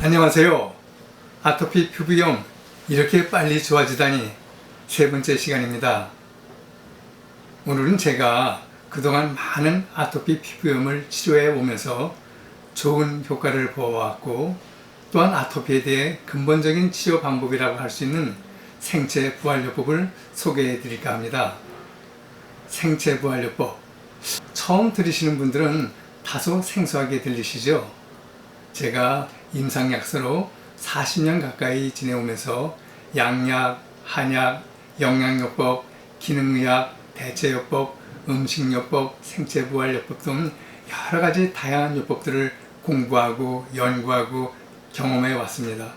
안녕하세요. 아토피 피부염 이렇게 빨리 좋아지다니 세 번째 시간입니다. 오늘은 제가 그동안 많은 아토피 피부염을 치료해 오면서 좋은 효과를 보아왔고 또한 아토피에 대해 근본적인 치료 방법이라고 할 수 있는 생체 부활요법을 소개해 드릴까 합니다. 생체 부활요법 처음 들으시는 분들은 다소 생소하게 들리시죠? 제가 임상약사로 40년 가까이 지내오면서 양약, 한약, 영양요법, 기능의학, 대체요법, 음식요법, 생체부활요법 등 여러가지 다양한 요법들을 공부하고 연구하고 경험해 왔습니다.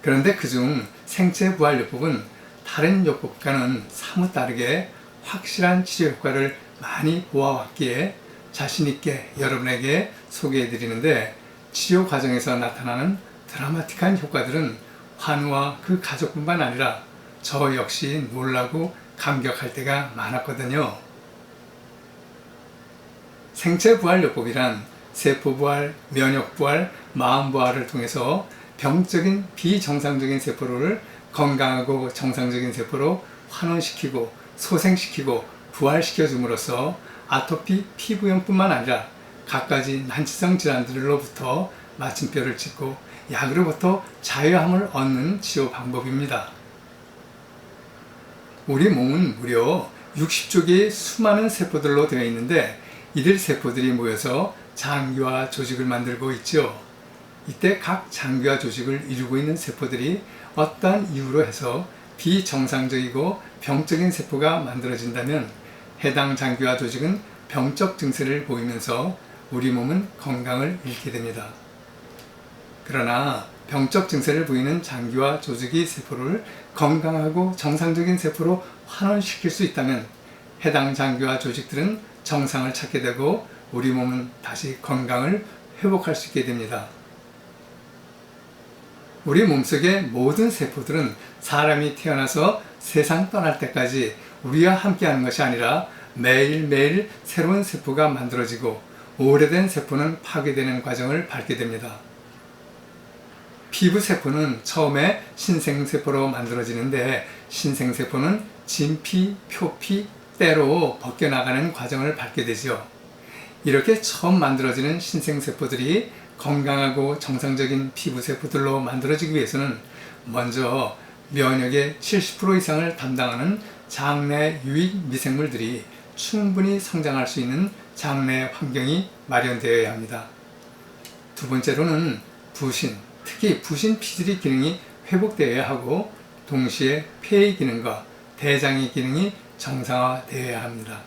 그런데 그중 생체부활요법은 다른 요법과는 사뭇 다르게 확실한 치료 효과를 많이 보아왔기에 자신있게 여러분에게 소개해 드리는데 치료 과정에서 나타나는 드라마틱한 효과들은 환우와 그 가족뿐만 아니라 저 역시 놀라고 감격할 때가 많았거든요. 생체부활요법이란 세포부활, 면역부활, 마음부활을 통해서 병적인 비정상적인 세포를 건강하고 정상적인 세포로 환원시키고 소생시키고 부활시켜 줌으로써 아토피 피부염뿐만 아니라 갖가지 난치성 질환들로부터 마침표를 찍고 약으로부터 자유함을 얻는 치료 방법입니다. 우리 몸은 무려 60조 개의 수많은 세포들로 되어 있는데 이들 세포들이 모여서 장기와 조직을 만들고 있죠. 이때 각 장기와 조직을 이루고 있는 세포들이 어떠한 이유로 해서 비정상적이고 병적인 세포가 만들어진다면 해당 장기와 조직은 병적 증세를 보이면서 우리 몸은 건강을 잃게 됩니다. 그러나 병적 증세를 보이는 장기와 조직의 세포를 건강하고 정상적인 세포로 환원시킬 수 있다면 해당 장기와 조직들은 정상을 찾게 되고 우리 몸은 다시 건강을 회복할 수 있게 됩니다. 우리 몸속의 모든 세포들은 사람이 태어나서 세상 떠날 때까지 우리와 함께하는 것이 아니라 매일매일 새로운 세포가 만들어지고 오래된 세포는 파괴되는 과정을 밟게 됩니다. 피부세포는 처음에 신생세포로 만들어지는데 신생세포는 진피, 표피, 때로 벗겨나가는 과정을 밟게 되죠. 이렇게 처음 만들어지는 신생세포들이 건강하고 정상적인 피부세포들로 만들어지기 위해서는 먼저 면역의 70% 이상을 담당하는 장내 유익 미생물들이 충분히 성장할 수 있는 장내 환경이 마련되어야 합니다. 두 번째로는 부신, 특히 부신 피질의 기능이 회복되어야 하고 동시에 폐의 기능과 대장의 기능이 정상화되어야 합니다.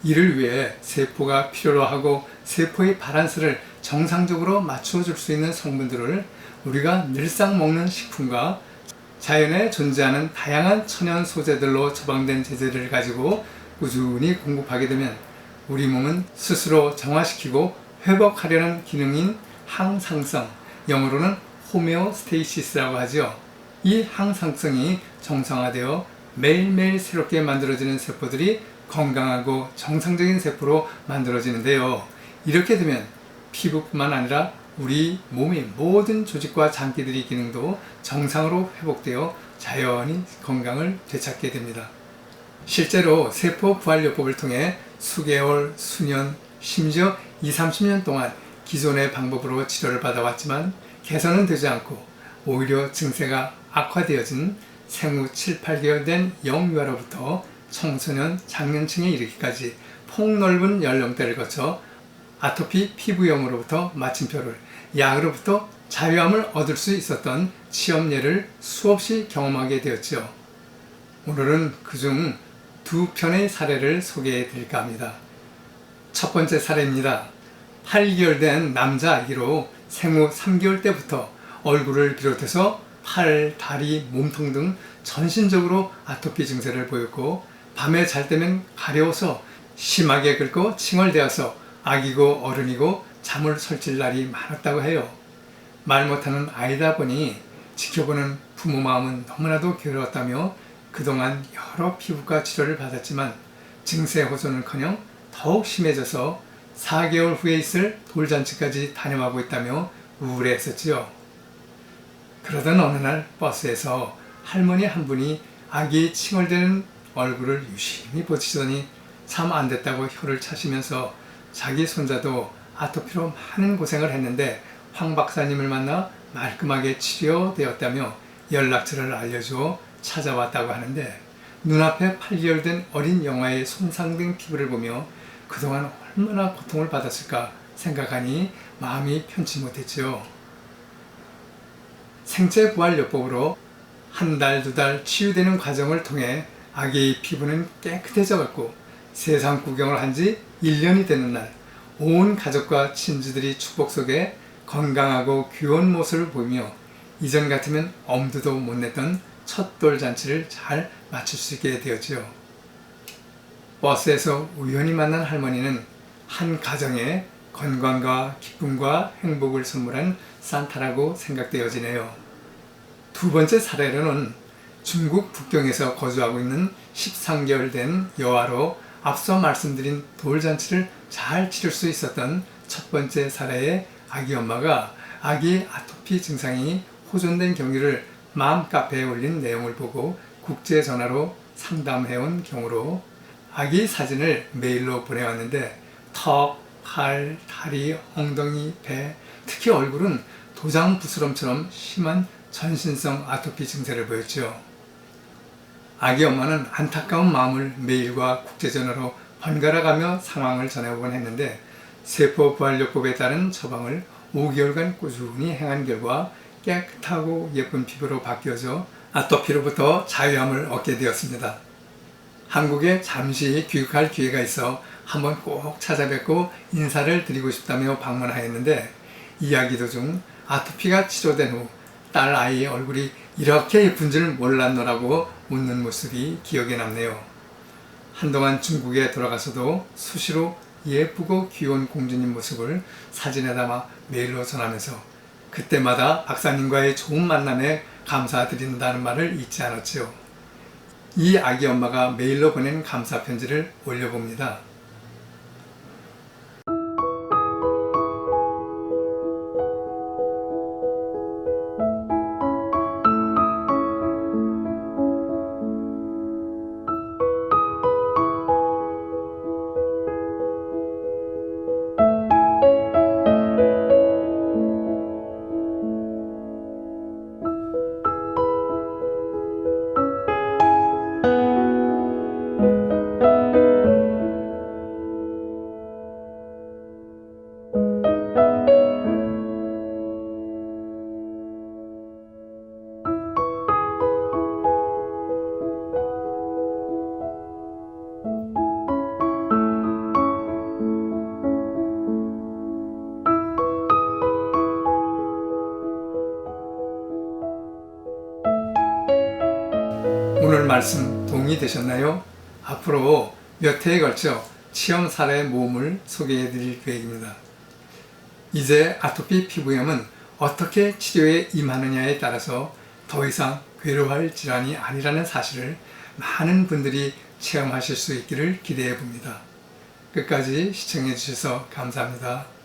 이를 위해 세포가 필요로 하고 세포의 바란스를 정상적으로 맞춰줄 수 있는 성분들을 우리가 늘상 먹는 식품과 자연에 존재하는 다양한 천연 소재들로 처방된 제재를 가지고 꾸준히 공급하게 되면 우리 몸은 스스로 정화시키고 회복하려는 기능인 항상성, 영어로는 호메오스테이시스라고 하죠. 이 항상성이 정상화되어 매일매일 새롭게 만들어지는 세포들이 건강하고 정상적인 세포로 만들어지는데요. 이렇게 되면 피부뿐만 아니라 우리 몸의 모든 조직과 장기들의 기능도 정상으로 회복되어 자연히 건강을 되찾게 됩니다. 실제로 세포 부활요법을 통해 수개월, 수년, 심지어 20-30년 동안 기존의 방법으로 치료를 받아왔지만 개선은 되지 않고 오히려 증세가 악화되어진 생후 7-8개월 된 영유아로부터 청소년, 장년층에 이르기까지 폭넓은 연령대를 거쳐 아토피 피부염으로부터 마침표를 약으로부터 자유함을 얻을 수 있었던 시험 예를 수없이 경험하게 되었죠. 오늘은 그중 두 편의 사례를 소개해 드릴까 합니다. 첫 번째 사례입니다. 8개월 된 남자 아기로 생후 3개월 때부터 얼굴을 비롯해서 팔, 다리, 몸통 등 전신적으로 아토피 증세를 보였고 밤에 잘 때면 가려워서 심하게 긁고 칭얼대어서 아기고 어른이고 잠을 설칠 날이 많았다고 해요. 말 못하는 아이다 보니 지켜보는 부모 마음은 너무나도 괴로웠다며 그동안 여러 피부과 치료를 받았지만 증세 호소는커녕 더욱 심해져서 4개월 후에 있을 돌잔치까지 단념하고 있다며 우울해했었지요. 그러던 어느 날 버스에서 할머니 한 분이 아기의 칭얼대는 얼굴을 유심히 보시더니 참 안 됐다고 혀를 차시면서 자기 손자도 아토피로 많은 고생을 했는데 황 박사님을 만나 말끔하게 치료되었다며 연락처를 알려주어 찾아왔다고 하는데, 눈앞에 8개월 된 어린 영아의 손상된 피부를 보며 그동안 얼마나 고통을 받았을까 생각하니 마음이 편치 못했지요. 생체부활요법으로 한 달, 두 달 치유되는 과정을 통해 아기의 피부는 깨끗해져갔고, 세상 구경을 한 지 1년이 되는 날, 온 가족과 친지들이 축복 속에 건강하고 귀여운 모습을 보이며 이전 같으면 엄두도 못 냈던 첫 돌잔치를 잘 마칠 수 있게 되었지요. 버스에서 우연히 만난 할머니는 한 가정에 건강과 기쁨과 행복을 선물한 산타라고 생각되어지네요. 두 번째 사례로는 중국 북경에서 거주하고 있는 13개월 된 여아로 앞서 말씀드린 돌잔치를 잘 치를 수 있었던 첫 번째 사례의 아기 엄마가 아기의 아토피 증상이 호전된 경위를 맘카페에 올린 내용을 보고 국제 전화로 상담해온 경우로 아기 사진을 메일로 보내왔는데 턱, 팔, 다리, 엉덩이, 배, 특히 얼굴은 도장 부스럼처럼 심한 전신성 아토피 증세를 보였죠. 아기 엄마는 안타까운 마음을 메일과 국제전화로 번갈아가며 상황을 전해오곤 했는데, 세포부활요법에 따른 처방을 5개월간 꾸준히 행한 결과 깨끗하고 예쁜 피부로 바뀌어져 아토피로부터 자유함을 얻게 되었습니다. 한국에 잠시 귀국할 기회가 있어 한번 꼭 찾아뵙고 인사를 드리고 싶다며 방문하였는데, 이야기 도중 아토피가 치료된 후 딸 아이의 얼굴이 이렇게 예쁜 줄 몰랐노라고 웃는 모습이 기억에 남네요. 한동안 중국에 돌아가서도 수시로 예쁘고 귀여운 공주님 모습을 사진에 담아 메일로 전하면서 그때마다 박사님과의 좋은 만남에 감사드린다는 말을 잊지 않았지요. 이 아기 엄마가 메일로 보낸 감사 편지를 올려봅니다. 오늘 말씀 도움이 되셨나요? 앞으로 몇 회에 걸쳐 체험 사례 모음을 소개해 드릴 계획입니다. 이제 아토피 피부염은 어떻게 치료에 임하느냐에 따라서 더 이상 괴로워할 질환이 아니라는 사실을 많은 분들이 체험하실 수 있기를 기대해 봅니다. 끝까지 시청해 주셔서 감사합니다.